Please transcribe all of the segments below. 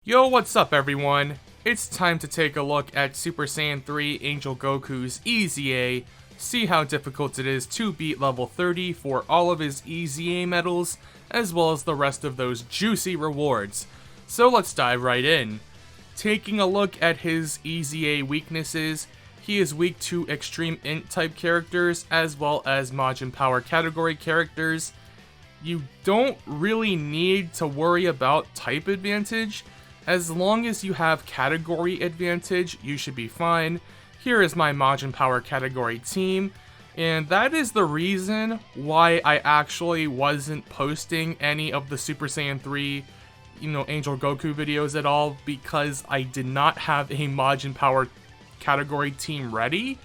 Yo, what's up everyone? It's time to take a look at Super Saiyan 3 Angel Goku's EZA, see how difficult it is to beat level 30 for all of his EZA medals, as well as the rest of those juicy rewards. So let's dive right in. Taking a look at his EZA weaknesses, he is weak to extreme int type characters as well as Majin Power category characters. You don't really need to worry about type advantage. As long as you have category advantage, you should be fine. Here is my Majin Power category team, and that is the reason why I actually wasn't posting any of the Super Saiyan 3, Angel Goku videos at all, because I did not have a Majin Power category team ready.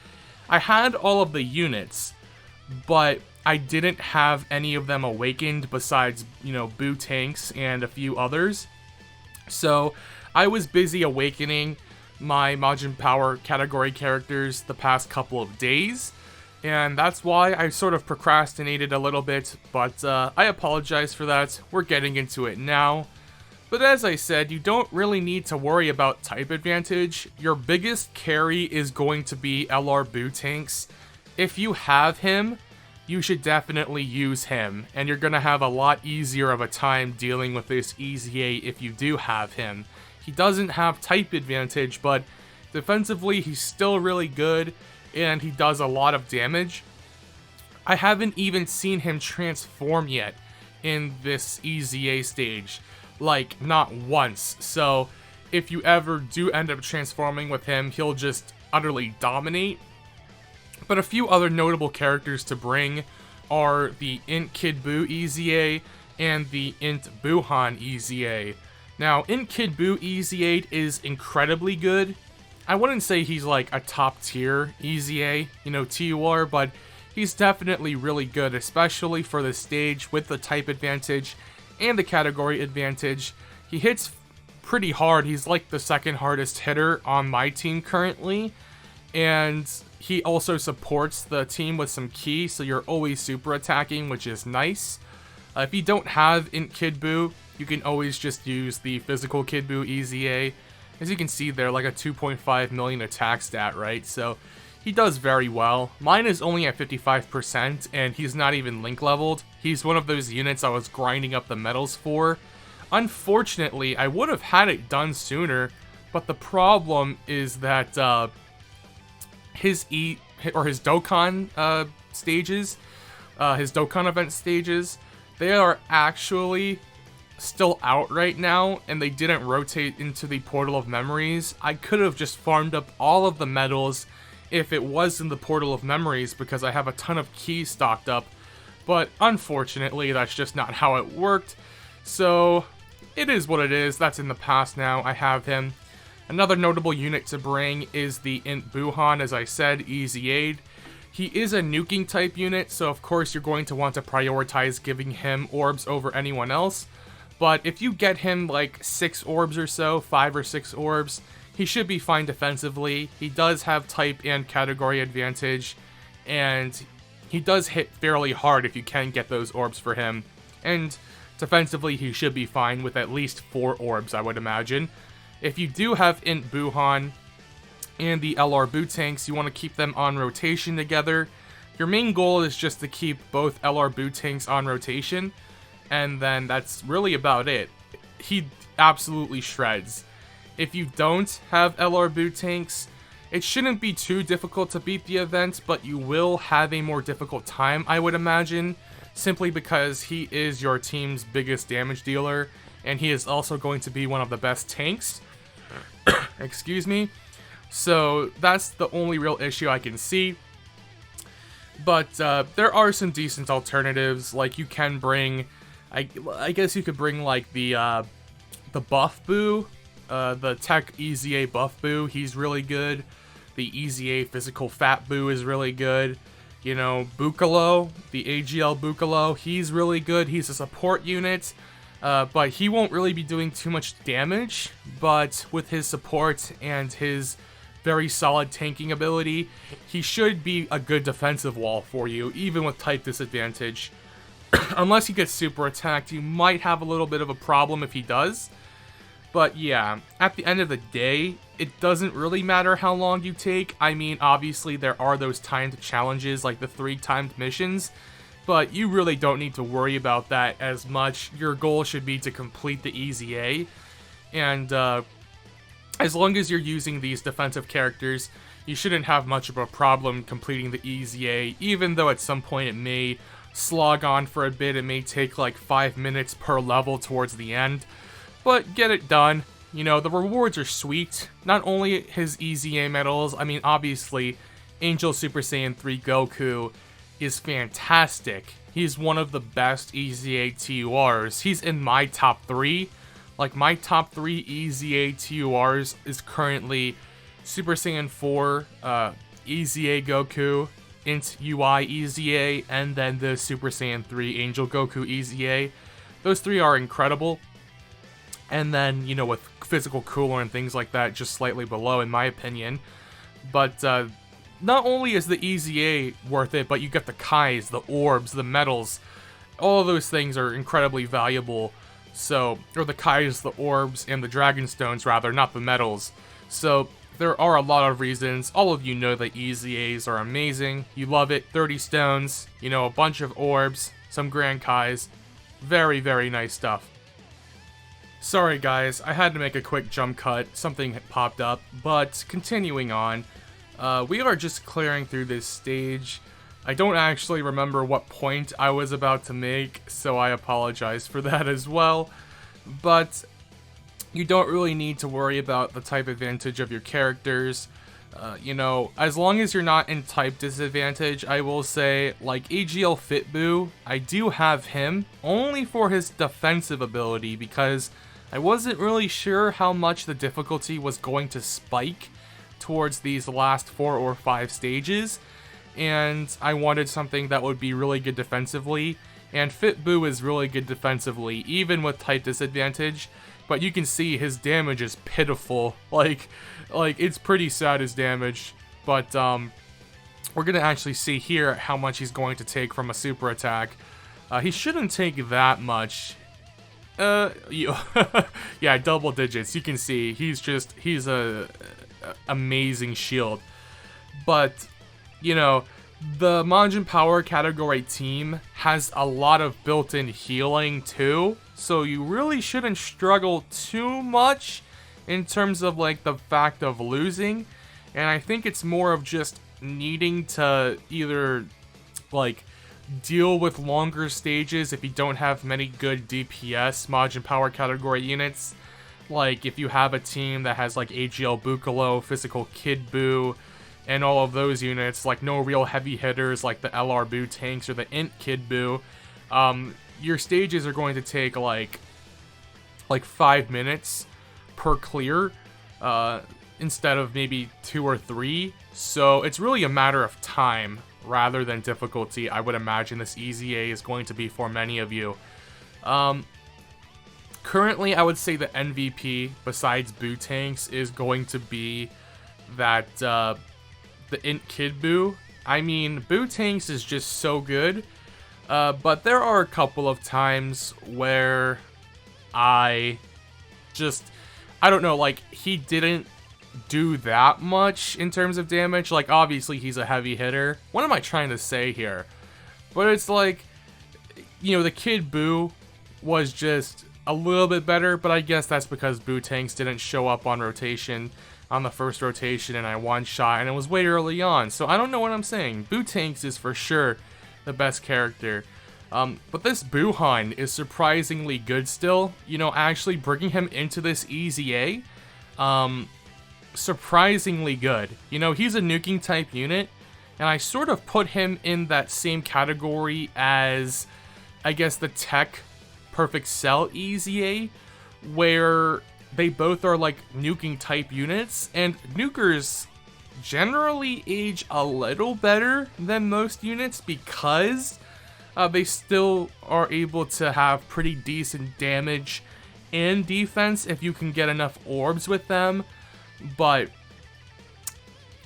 I had all of the units, but I didn't have any of them awakened besides, Buutenks and a few others. So I was busy awakening my Majin Power category characters the past couple of days, and that's why I sort of procrastinated a little bit, but I apologize for that. We're getting into it now. But as I said, you don't really need to worry about type advantage. Your biggest carry is going to be LR Buutenks. If you have him, you should definitely use him, and you're gonna have a lot easier of a time dealing with this EZA if you do have him. He doesn't have type advantage, but defensively he's still really good, and he does a lot of damage. I haven't even seen him transform yet in this EZA stage, like not once, so if you ever do end up transforming with him, he'll just utterly dominate. But a few other notable characters to bring are the Int Kid Buu EZA and the Int Buuhan EZA. Now, Int Kid Buu EZA is incredibly good. I wouldn't say he's like a top tier EZA, TUR, but he's definitely really good, especially for the stage with the type advantage and the category advantage. He hits pretty hard. He's like the second hardest hitter on my team currently, and he also supports the team with some ki, so you're always super attacking, which is nice. If you don't have Int Kid Buu, you can always just use the physical Kid Buu EZA. As you can see there, like a 2.5 million attack stat, right? So he does very well. Mine is only at 55%, and he's not even link leveled. He's one of those units I was grinding up the medals for. Unfortunately, I would have had it done sooner, but the problem is that his Dokkan stages, his Dokkan event stages, they are actually still out right now, and they didn't rotate into the Portal of Memories. I could have just farmed up all of the medals if it was in the Portal of Memories, because I have a ton of keys stocked up, but unfortunately that's just not how it worked. So it is what it is. That's in the past now. I have him. Another notable unit to bring is the Int Buuhan, as I said, EZA'd. He is a nuking type unit, so of course you're going to want to prioritize giving him orbs over anyone else. But if you get him like 6 orbs or so, 5 or 6 orbs, he should be fine defensively. He does have type and category advantage, and he does hit fairly hard if you can get those orbs for him. And defensively he should be fine with at least 4 orbs, I would imagine. If you do have Int Buuhan and the LR Buutenks, you want to keep them on rotation together. Your main goal is just to keep both LR Buutenks on rotation, and then that's really about it. He absolutely shreds. If you don't have LR Buutenks, it shouldn't be too difficult to beat the event, but you will have a more difficult time, I would imagine, simply because he is your team's biggest damage dealer, and he is also going to be one of the best tanks. Excuse me. So that's the only real issue I can see. But there are some decent alternatives. Like you can bring, I guess you could bring like the buff Buu, the TEQ EZA buff Buu. He's really good. The EZA physical fat Buu is really good. Bucalo, the AGL Bucalo, he's really good. He's a support unit. But he won't really be doing too much damage, but with his support and his very solid tanking ability, he should be a good defensive wall for you, even with type disadvantage. Unless he gets super attacked, you might have a little bit of a problem if he does. But yeah, at the end of the day, it doesn't really matter how long you take. I mean, obviously there are those timed challenges, like the 3 timed missions, but you really don't need to worry about that as much. Your goal should be to complete the EZA, and as long as you're using these defensive characters, you shouldn't have much of a problem completing the EZA, even though at some point it may slog on for a bit. It may take like 5 minutes per level towards the end, but get it done. You know, the rewards are sweet. Not only his EZA medals, I mean, obviously, Angel Super Saiyan 3 Goku is fantastic. He's one of the best EZA TURs. He's in my top 3. Like, my top 3 EZA TURs is currently Super Saiyan 4, EZA Goku, Int UI EZA, and then the Super Saiyan 3 Angel Goku EZA. Those 3 are incredible. And then, you know, with physical cooler and things like that, just slightly below, in my opinion. But, not only is the EZA worth it, but you get the Kais, the orbs, the medals. All of those things are incredibly valuable. So, or the Kais, the orbs, and the Dragon Stones, rather, not the medals. So, there are a lot of reasons. All of you know that EZAs are amazing. You love it. 30 stones, you know, a bunch of orbs, some Grand Kais. Very, very nice stuff. Sorry guys, I had to make a quick jump cut, something popped up, but continuing on, we are just clearing through this stage. I don't actually remember what point I was about to make, so I apologize for that as well, but you don't really need to worry about the type advantage of your characters. You know, as long as you're not in type disadvantage, I will say, like AGL Fitboo, I do have him, only for his defensive ability, because I wasn't really sure how much the difficulty was going to spike towards these last 4 or 5 stages, and I wanted something that would be really good defensively, and Fitboo is really good defensively, even with type disadvantage, but you can see his damage is pitiful. Like it's pretty sad, his damage, but we're gonna actually see here how much he's going to take from a super attack. He shouldn't take that much. Yeah, double digits. You can see he's a amazing shield. But, you know, the Majin Power category team has a lot of built-in healing too, so you really shouldn't struggle too much in terms of like the fact of losing. And I think it's more of just needing to either like deal with longer stages if you don't have many good DPS Majin Power category units. Like if you have a team that has like AGL Buutenks, Physical Kid Buu, and all of those units, like no real heavy hitters like the LR Buutenks or the Int Kid Buu, your stages are going to take like 5 minutes per clear, instead of maybe 2 or 3. So it's really a matter of time rather than difficulty. I would imagine this EZA is going to be for many of you. Currently, I would say the MVP, besides Buutenks, is going to be that, the Int Kid Buu. I mean, Buutenks is just so good, but there are a couple of times where I don't know, like, he didn't do that much in terms of damage. Like, obviously he's a heavy hitter. What am I trying to say here? But it's like, you know, the Kid Buu was just a little bit better, but I guess that's because Buutenks didn't show up on rotation, on the first rotation, and I one-shot, and it was way early on, so I don't know what I'm saying. Buutenks is for sure the best character. But this Buuhan is surprisingly good still. You know, actually bringing him into this EZA, surprisingly good. You know, he's a nuking type unit, and I sort of put him in that same category as, I guess, the TEQ Perfect Cell EZA, where they both are like nuking type units, and nukers generally age a little better than most units because they still are able to have pretty decent damage and defense if you can get enough orbs with them. But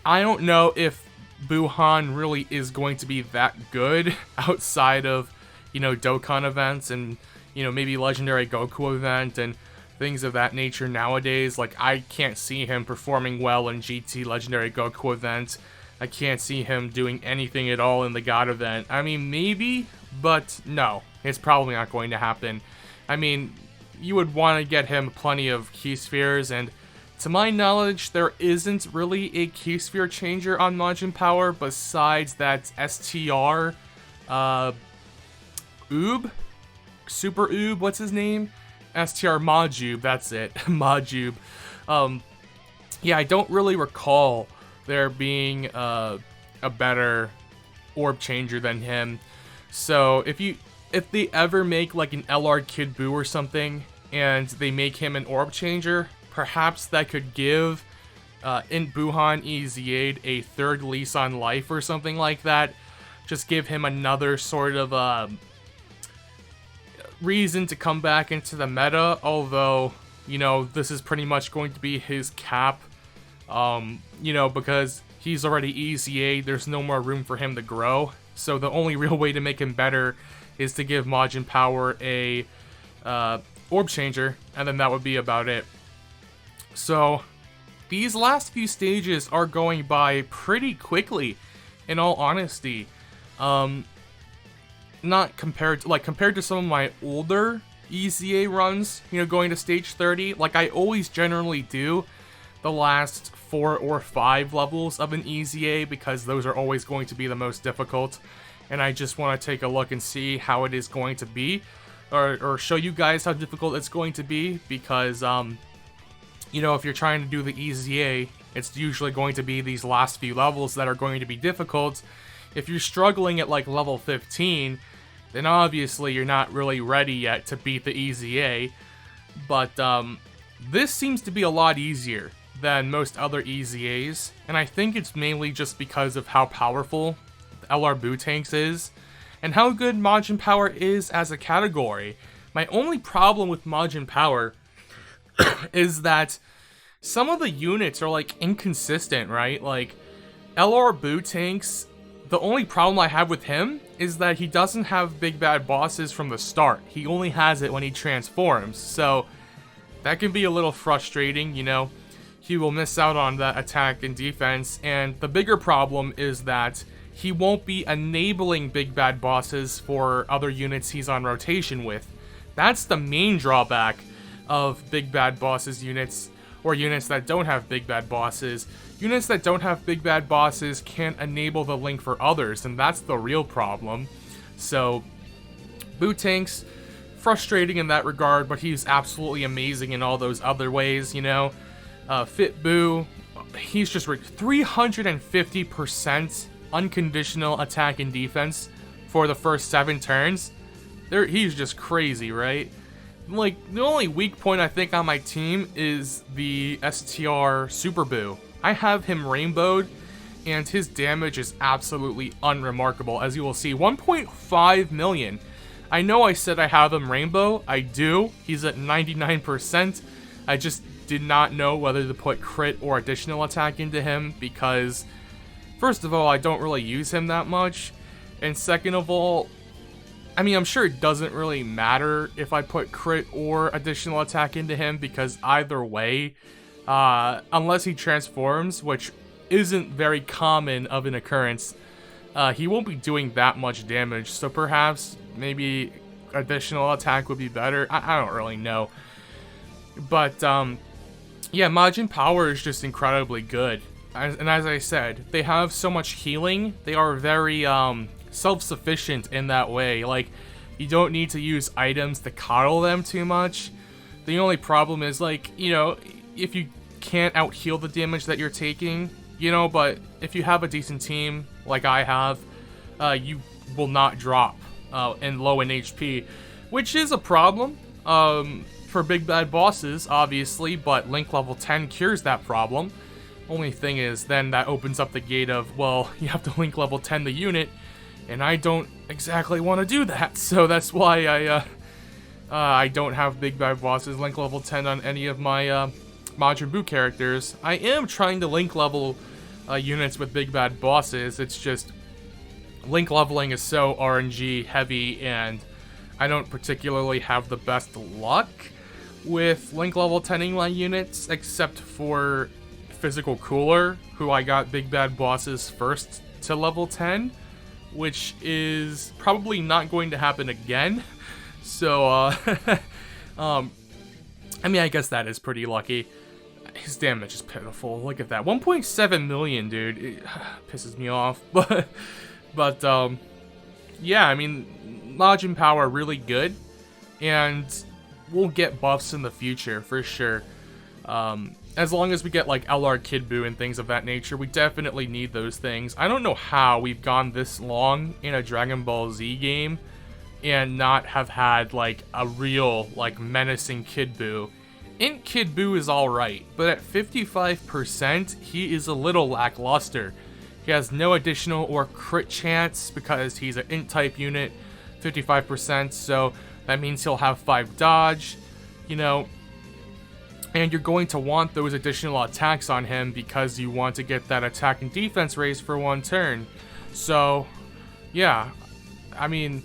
I don't know if Buuhan really is going to be that good outside of, you know, Dokkan events and, you know, maybe Legendary Goku event and things of that nature nowadays. Like, I can't see him performing well in GT Legendary Goku event. I can't see him doing anything at all in the God event. I mean, maybe, but no, it's probably not going to happen. I mean, you would want to get him plenty of key spheres, and to my knowledge, there isn't really a key sphere changer on Majin Power besides that STR, Oob? Super Oob, what's his name? STR Majube, that's it, Majube. Yeah, I don't really recall there being a better orb changer than him. So if they ever make like an LR Kid Buu or something, and they make him an orb changer, perhaps that could give in Buuhan EZA a third lease on life or something like that. Just give him another sort of reason to come back into the meta, although, you know, this is pretty much going to be his cap. You know, because he's already EZA, there's no more room for him to grow. So the only real way to make him better is to give Majin Power a orb changer, and then that would be about it. So these last few stages are going by pretty quickly, in all honesty. Not compared to some of my older EZA runs, you know, going to stage 30, like I always generally do the last 4 or 5 levels of an EZA, because those are always going to be the most difficult, and I just want to take a look and see how it is going to be, or show you guys how difficult it's going to be, because, you know, if you're trying to do the EZA, it's usually going to be these last few levels that are going to be difficult. If you're struggling at like level 15, then obviously you're not really ready yet to beat the EZA, but this seems to be a lot easier than most other EZAs, and I think it's mainly just because of how powerful LR Buutenks is, and how good Majin Power is as a category. My only problem with Majin Power is that some of the units are like inconsistent, right? Like LR Buutenks, the only problem I have with him is that he doesn't have big bad bosses from the start. He only has it when he transforms, so that can be a little frustrating, you know. He will miss out on that attack and defense, and the bigger problem is that he won't be enabling big bad bosses for other units he's on rotation with. That's the main drawback of big bad bosses units, or units that don't have big bad bosses. Units that don't have big bad bosses can't enable the link for others, and that's the real problem. So, Buutenks, frustrating in that regard, but he's absolutely amazing in all those other ways, you know. Fit Buu, he's just 350% unconditional attack and defense for the first 7 turns. He's just crazy, right? Like, the only weak point I think on my team is the STR Super Buu. I have him rainbowed, and his damage is absolutely unremarkable, as you will see. 1.5 million. I know I said I have him rainbow. I do. He's at 99%. I just did not know whether to put crit or additional attack into him, because first of all, I don't really use him that much, and second of all, I mean, I'm sure it doesn't really matter if I put crit or additional attack into him, because either way, unless he transforms, which isn't very common of an occurrence, he won't be doing that much damage. So perhaps maybe additional attack would be better. I don't really know. But yeah, Majin Power is just incredibly good. And as I said, they have so much healing. They are very self-sufficient in that way. Like, you don't need to use items to coddle them too much. The only problem is, like, you know, if you can't out-heal the damage that you're taking, you know, but if you have a decent team, like I have, you will not drop and low in HP, which is a problem for big bad bosses, obviously, but Link level 10 cures that problem. Only thing is, then that opens up the gate of, well, you have to Link level 10 the unit, and I don't exactly want to do that, so that's why I don't have big bad bosses Link level 10 on any of my Majin Buu characters. I am trying to Link level units with big bad bosses. It's just Link leveling is so RNG heavy, and I don't particularly have the best luck. with Link level 10ing my units, except for Physical Cooler, who I got Big Bad Bosses first to level 10, which is probably not going to happen again. So, I mean, I guess that is pretty lucky. His damage is pitiful. Look at that. 1.7 million, dude. It pisses me off. But, yeah, I mean, Majin Power really good. And we'll get buffs in the future, for sure. As long as we get, like, LR Kid Buu and things of that nature, we definitely need those things. I don't know how we've gone this long in a Dragon Ball Z game and not have had, like, a real, like, menacing Kid Buu. Int Kid Buu is alright, but at 55%, he is a little lackluster. He has no additional or crit chance because he's an Int type unit, 55%, so that means he'll have 5 dodge, you know, and you're going to want those additional attacks on him because you want to get that attack and defense raise for 1 turn. So, yeah, I mean,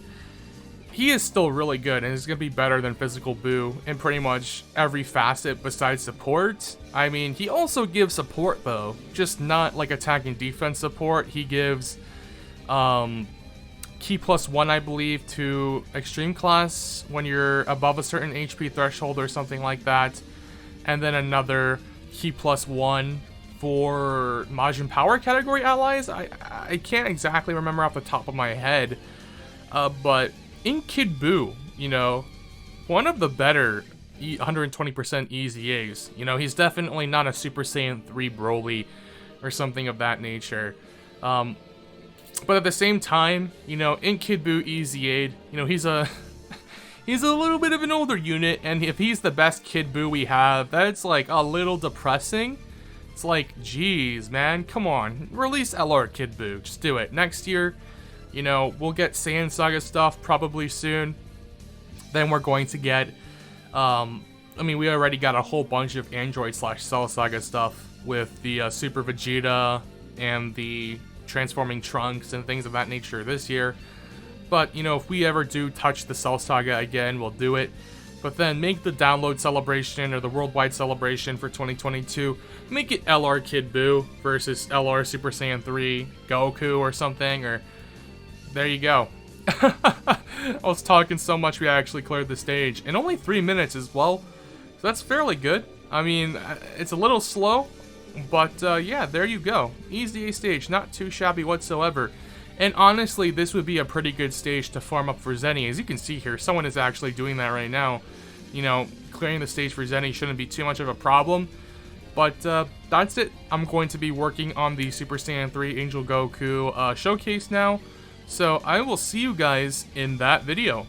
he is still really good, and he's going to be better than Physical Buu in pretty much every facet besides support. I mean, he also gives support, though, just not like attack and defense support. He gives Key +1, I believe, to Extreme Class when you're above a certain HP threshold or something like that. And then another Key +1 for Majin Power category allies. I can't exactly remember off the top of my head, but in Kid Buu, you know, one of the better 120% EZAs. You know, he's definitely not a Super Saiyan 3 Broly or something of that nature. But at the same time, you know, in Kid Buu EZA'd, you know, he's a little bit of an older unit, and if he's the best Kid Buu we have, that's like a little depressing. It's like, geez, man, come on, release LR Kid Buu, just do it. Next year, you know, we'll get Saiyan Saga stuff probably soon. Then we're going to get, I mean, we already got a whole bunch of Android/Cell Saga stuff with the Super Vegeta and the transforming Trunks and things of that nature this year. But, you know, if we ever do touch the Cell Saga again, we'll do it. But then make the download celebration or the worldwide celebration for 2022, make it LR Kid Buu versus LR Super Saiyan 3 Goku or something, or there you go. I was talking so much we actually cleared the stage in only 3 minutes as well, so that's fairly good. I mean, it's a little slow, but yeah, there you go. Easy stage, not too shabby whatsoever. And honestly, this would be a pretty good stage to farm up for Zenny. As you can see here, someone is actually doing that right now. You know, clearing the stage for Zenny shouldn't be too much of a problem. But that's it. I'm going to be working on the Super Saiyan 3 Angel Goku showcase now. So I will see you guys in that video.